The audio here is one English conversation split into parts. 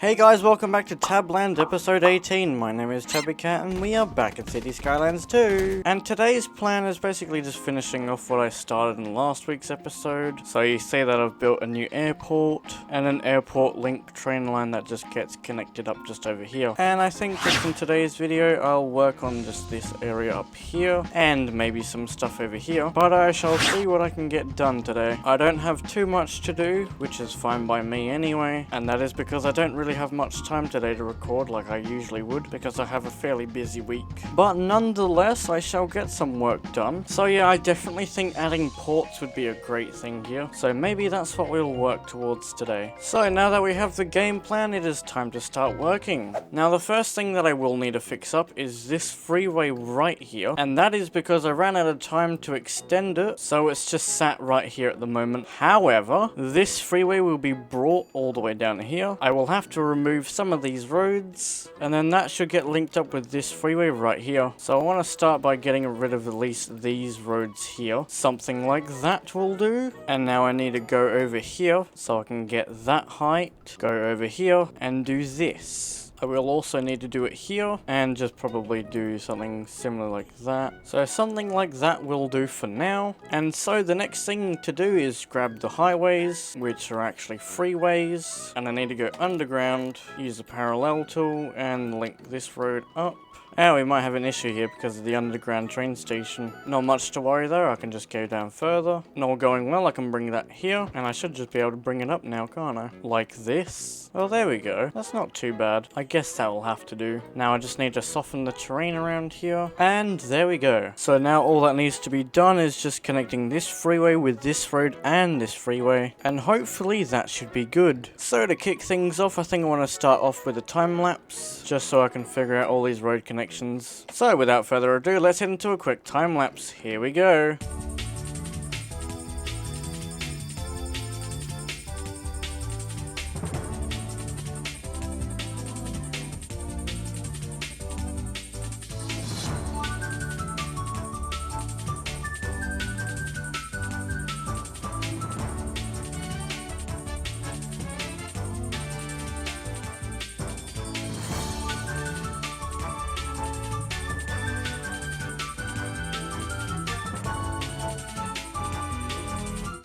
Hey guys, welcome back to Tabland episode 18. My name is Tabbycat and we are back at City Skylines 2. And today's plan is basically just finishing off what I started in last week's episode. So you see that I've built a new airport and an airport link train line that just gets connected up just over here. And I think just in today's video I'll work on just this area up here and maybe some stuff over here. But I shall see what I can get done today. I don't have too much to do, which is fine by me anyway. And that is because I don't really have much time today to record like I usually would because I have a fairly busy week. But nonetheless, I shall get some work done. So yeah, I definitely think adding ports would be a great thing here. So maybe that's what we'll work towards today. So now that we have the game plan, it is time to start working. Now the first thing that I will need to fix up is this freeway right here. And that is because I ran out of time to extend it. So it's just sat right here at the moment. However, this freeway will be brought all the way down here. I will have to remove some of these roads, and then that should get linked up with this freeway right here. So I want to start by getting rid of at least these roads here. Something like that will do. And now I need to go over here so I can get that height, go over here and do this. I will also need to do it here and just probably do something similar like that. So something like that will do for now. And so the next thing to do is grab the highways, which are actually freeways. And I need to go underground, use the parallel tool and link this road up. Now we might have an issue here because of the underground train station. Not much to worry though, I can just go down further. And all going well, I can bring that here. And I should just be able to bring it up now, can't I? Like this. Well, there we go. That's not too bad. I guess that will have to do. Now I just need to soften the terrain around here. And there we go. So now all that needs to be done is just connecting this freeway with this road and this freeway. And hopefully that should be good. So to kick things off, I think I want to start off with a time lapse. Just so I can figure out all these road connections. So without further ado, let's head into a quick time lapse. Here we go.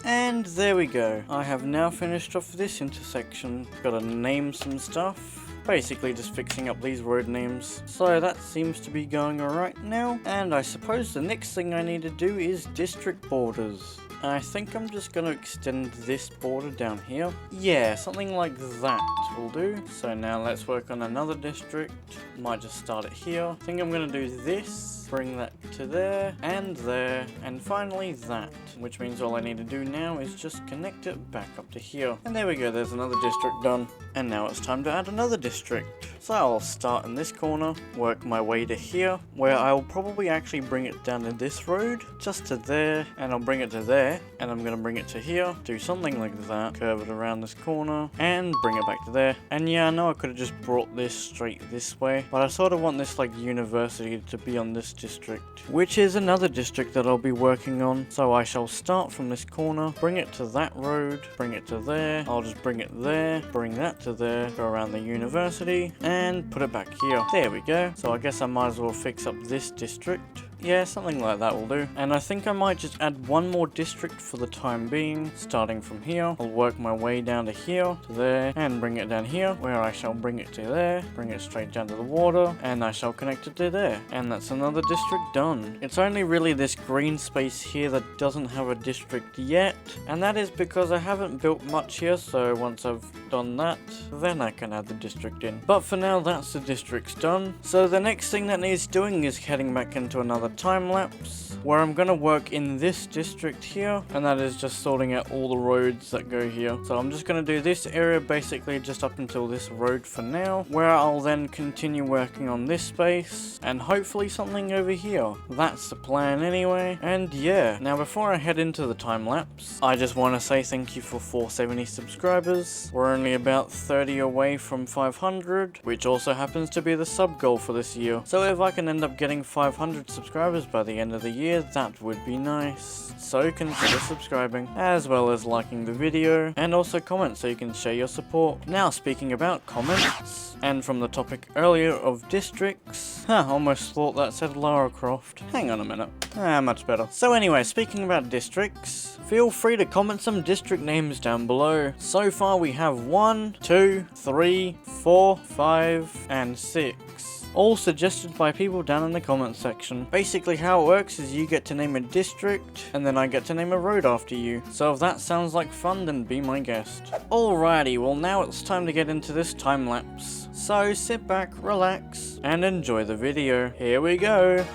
And there we go. I have now finished off this intersection. Gotta name some stuff. Basically just fixing up these road names. So that seems to be going alright now. And I suppose the next thing I need to do is district borders. I think I'm just going to extend this border down here. Yeah, something like that will do. So now let's work on another district. Might just start it here. I think I'm going to do this. Bring that to there, and finally that. Which means all I need to do now is just connect it back up to here. And there we go, there's another district done. And now it's time to add another district. So I'll start in this corner, work my way to here, where I'll probably actually bring it down to this road, just to there, and I'll bring it to there, and I'm going to bring it to here, do something like that, curve it around this corner, and bring it back to there. And yeah, I know I could have just brought this straight this way, but I sort of want this like university to be on this district, which is another district that I'll be working on. So I shall start from this corner, bring it to that road, bring it to there, I'll just bring it there, bring that to there, go around the university, and put it back here. There we go. So I guess I might as well fix up this district. Yeah, something like that will do. And I think I might just add one more district for the time being. Starting from here, I'll work my way down to here, to there, and bring it down here, where I shall bring it to there, bring it straight down to the water, and I shall connect it to there. And that's another district done. It's only really this green space here that doesn't have a district yet, and that is because I haven't built much here, so once I've done that, then I can add the district in. But for now, that's the districts done. So the next thing that needs doing is heading back into another time lapse where I'm gonna work in this district here, and that is just sorting out all the roads that go here. So I'm just gonna do this area basically just up until this road for now, where I'll then continue working on this space and hopefully something over here. That's the plan anyway. And yeah, now before I head into the time lapse, I just want to say thank you for 470 subscribers. We're only about 30 away from 500, which also happens to be the sub goal for this year. So if I can end up getting 500 subscribers by the end of the year, here, that would be nice. So consider subscribing, as well as liking the video, and also comment so you can share your support. Now speaking about comments, and from the topic earlier of districts, almost thought that said Lara Croft. Hang on a minute. Much better. So anyway, speaking about districts, feel free to comment some district names down below. So far we have 1, 2, 3, 4, 5, and 6. All suggested by people down in the comments section. Basically how it works is you get to name a district, and then I get to name a road after you. So if that sounds like fun, then be my guest. Alrighty, well now it's time to get into this time lapse. So sit back, relax, and enjoy the video. Here we go.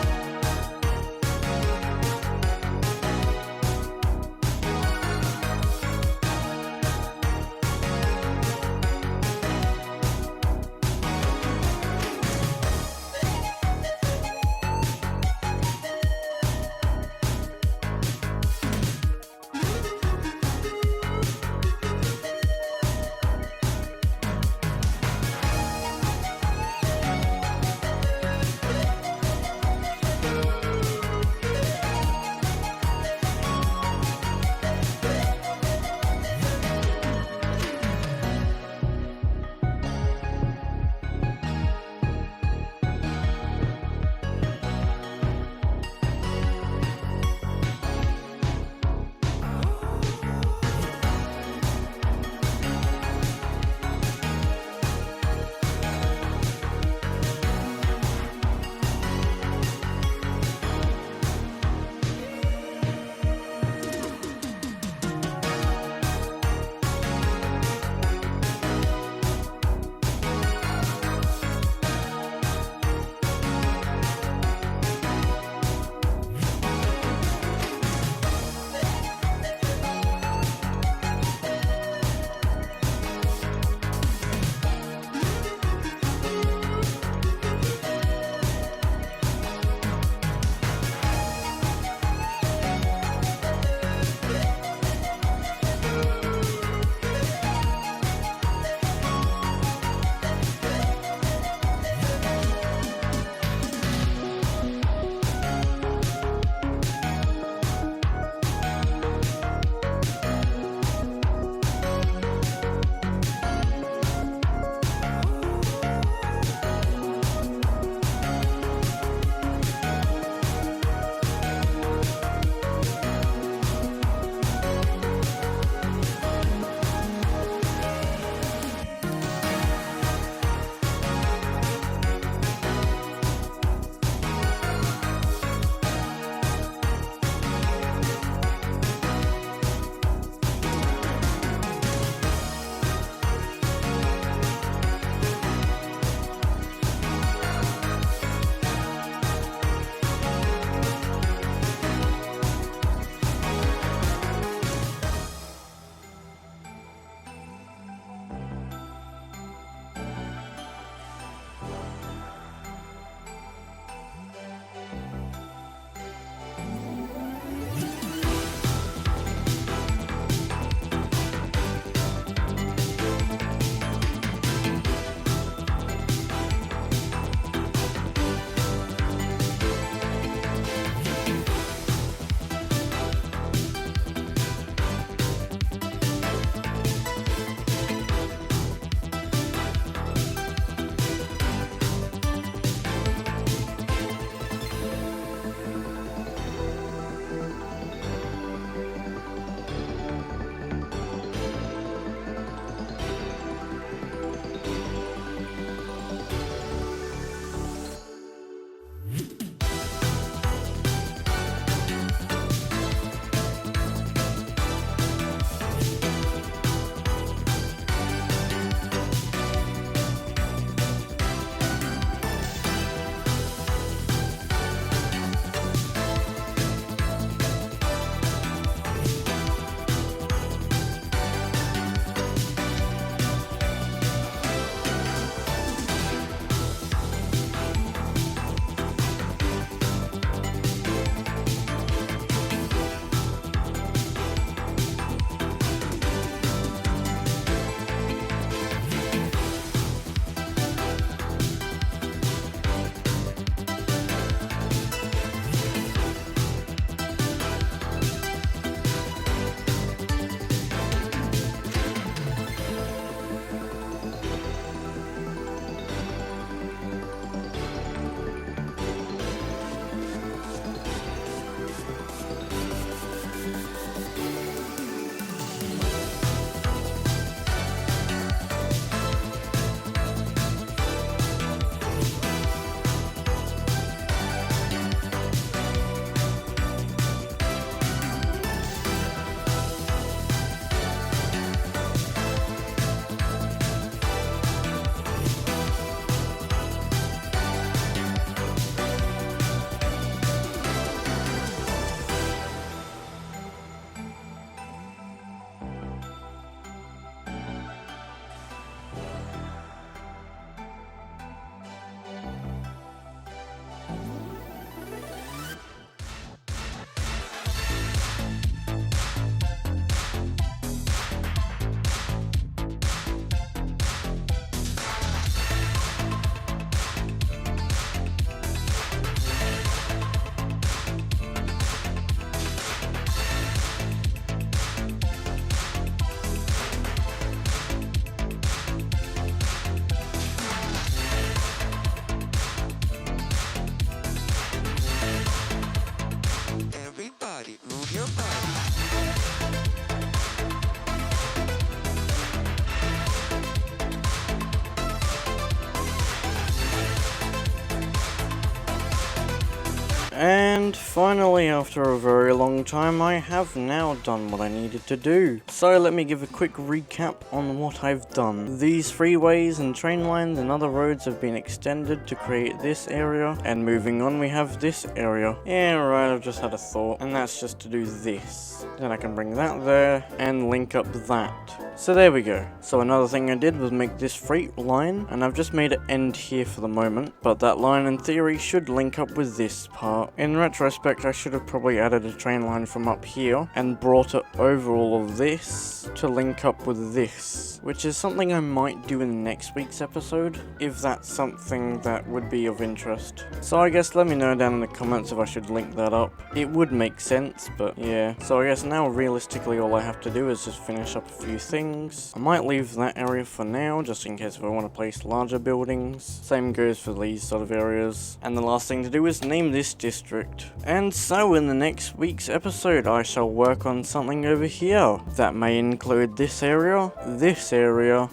And finally, after a very long time, I have now done what I needed to do. So let me give a quick recap on what I've done. These freeways and train lines and other roads have been extended to create this area, and moving on we have this area. Yeah, right, I've just had a thought, and that's just to do this. Then I can bring that there and link up that. So there we go. So another thing I did was make this freight line, and I've just made it end here for the moment, but that line in theory should link up with this part. In retrospect, I should have probably added a train line from up here and brought it over all of this to link up with this, which is something I might do in next week's episode, if that's something that would be of interest. So I guess let me know down in the comments if I should link that up. It would make sense, but yeah. So I guess now realistically all I have to do is just finish up a few things. I might leave that area for now, just in case if I want to place larger buildings. Same goes for these sort of areas. And the last thing to do is name this district. And so in the next week's episode I shall work on something over here. That may include this area,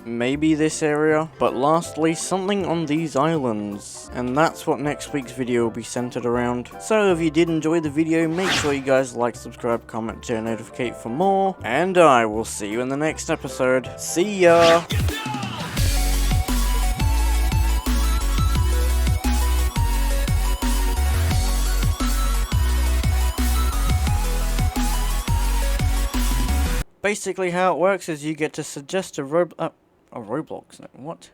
maybe this area, but lastly something on these islands. And that's what next week's video will be centered around. So if you did enjoy the video, make sure you guys like, subscribe, comment, turn notificate for more, and I will see you in the next episode. See ya! Basically how it works is you get to suggest a Roblox, what?